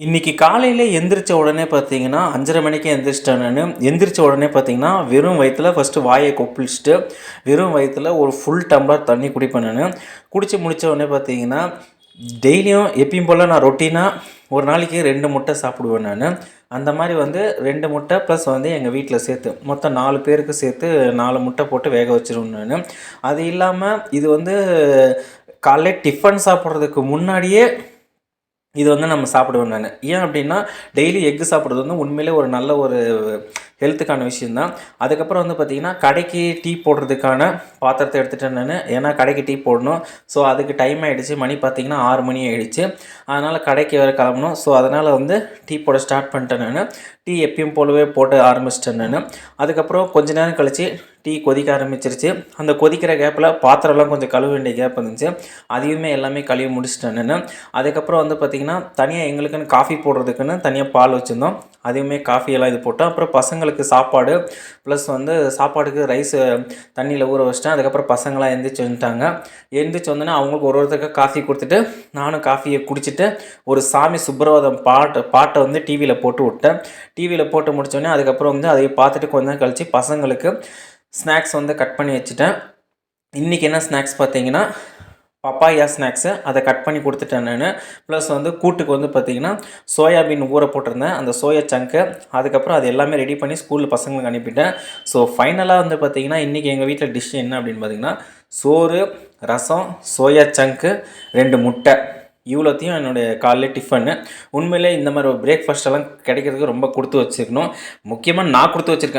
இன்னைக்கு காலையில எந்திரிச்ச உடனே பார்த்தீங்கன்னா, 5:30 மணிக்கே எந்திரிச்சிட்டேன் நானு. எந்திரிச்ச உடனே பார்த்தீங்கன்னா, வெறும் வயித்துல ஃபர்ஸ்ட்டு வாய கொப்பளிச்சுட்டு, வெறும் வயித்துல ஒரு ஃபுல் டம்ளர் தண்ணி குடிப்பேன் நானு. குடிச்சு முடிச்ச உடனே பார்த்தீங்கன்னா, டெய்லியும் எப்பயும் போல நான் ரொட்டீனா ஒரு நாளைக்கு 2 முட்டை சாப்பிடுவேன் நானு. அந்த மாரி வந்து 2 முட்டை ப்ளஸ் வந்து எங்க வீட்ல சேர்த்து, மொத்தம் 4 பேருக்கு சேர்த்து 4 முட்டை போட்டு வேக வச்சுருவேன் நானு. அது இல்லாம இது வந்து காலைல டிஃபன் சாப்பிடுறதுக்கு முன்னாடியே இது வந்து நம்ம சாப்பிடுவேன் நானு. ஏன் அப்டின்னா, டெய்லி எக் சாப்பிடுறது வந்து உண்மையிலே ஒரு நல்ல ஒரு ஹெல்த்துக்கான விஷயம் தான். அதுக்கப்புறம் வந்து பார்த்தீங்கன்னா, கடைக்கு டீ போடுறதுக்கான பாத்திரத்த எடுத்துட்டேன் நானு. ஏன்னா கடைக்கு டீ போடணும். ஸோ அதுக்கு டைம் ஆயிடுச்சு. மணி பார்த்தீங்கன்னா 6 மணி ஆயிடுச்சு. அதனால கடைக்கு வேற கிளம்பணும். ஸோ அதனால வந்து டீ போட ஸ்டார்ட் பண்ணிட்டேன் நானு. டீ எப்பயும் போலவே போட்டு ஆரம்பிச்சிட்டேன் நானு. அதுக்கப்புறம் கொஞ்ச நேரம் கழிச்சு டீ கொதிக்க ஆரம்பிச்சிருச்சு. அந்த கொதிக்கிற கேப்பில் பாத்திரம்லாம் கொஞ்சம் கழுவ வேண்டிய கேப் இருந்துச்சு. அதையுமே எல்லாமே கழுவி முடிச்சிட்டேன் நானு. அதுக்கப்புறம் வந்து பார்த்தீங்கன்னா, தனியா எங்களுக்குன்னு காஃபி போடுறதுக்குன்னு தனியா பால் வச்சிருந்தோம். அதையுமே காஃபியெல்லாம் இது போட்டோம். அப்புறம் பசங்களுக்கு சாப்பாடு ப்ளஸ் வந்து சாப்பாடுக்கு ரைஸு தண்ணியில் ஊற வச்சிட்டேன். அதுக்கப்புறம் பசங்களாம் எந்திரிச்சு வந்துட்டாங்க. எந்திரிச்சு வந்தோன்னே அவங்களுக்கு ஒருத்தருக்கு காஃபி கொடுத்துட்டு, நானும் காஃபியை குடிச்சிட்டு, ஒரு சாமி சுப்ரபாதம் பாட்டை வந்து டிவியில் போட்டு விட்டேன். டிவியில் போட்டு முடிச்சோடனே அதுக்கப்புறம் வந்து அதை பார்த்துட்டு கொஞ்ச நேரம் கழிச்சு பசங்களுக்கு ஸ்நாக்ஸ் வந்து கட் பண்ணி வச்சுட்டேன். இன்றைக்கி என்ன ஸ்நாக்ஸ் பார்த்தீங்கன்னா, பப்பாயா ஸ்நாக்ஸு அதை கட் பண்ணி கொடுத்துட்டேன் நானு. ப்ளஸ் வந்து கூட்டுக்கு வந்து பார்த்தீங்கன்னா, சோயாபீன் ஊற போட்டிருந்தேன். அந்த சோயா சங்க்கு, அதுக்கப்புறம் அது எல்லாமே ரெடி பண்ணி ஸ்கூலில் பசங்களுக்கு அனுப்பிட்டேன். ஸோ ஃபைனலாக வந்து பார்த்தீங்கன்னா, இன்றைக்கி எங்கள் வீட்டில் டிஷ் என்ன அப்படின்னு பார்த்தீங்கன்னா, சோறு, ரசம், சோயா சங்க்கு, 2 முட்டை. இவ்வளோத்தையும் என்னுடைய காலைல டிஃபனு. உண்மையிலே இந்த மாதிரி ஒரு பிரேக்ஃபாஸ்ட்டெல்லாம் கிடைக்கிறதுக்கு ரொம்ப கொடுத்து வச்சுருக்கணும். முக்கியமாக நான் கொடுத்து வச்சுருக்கேன்.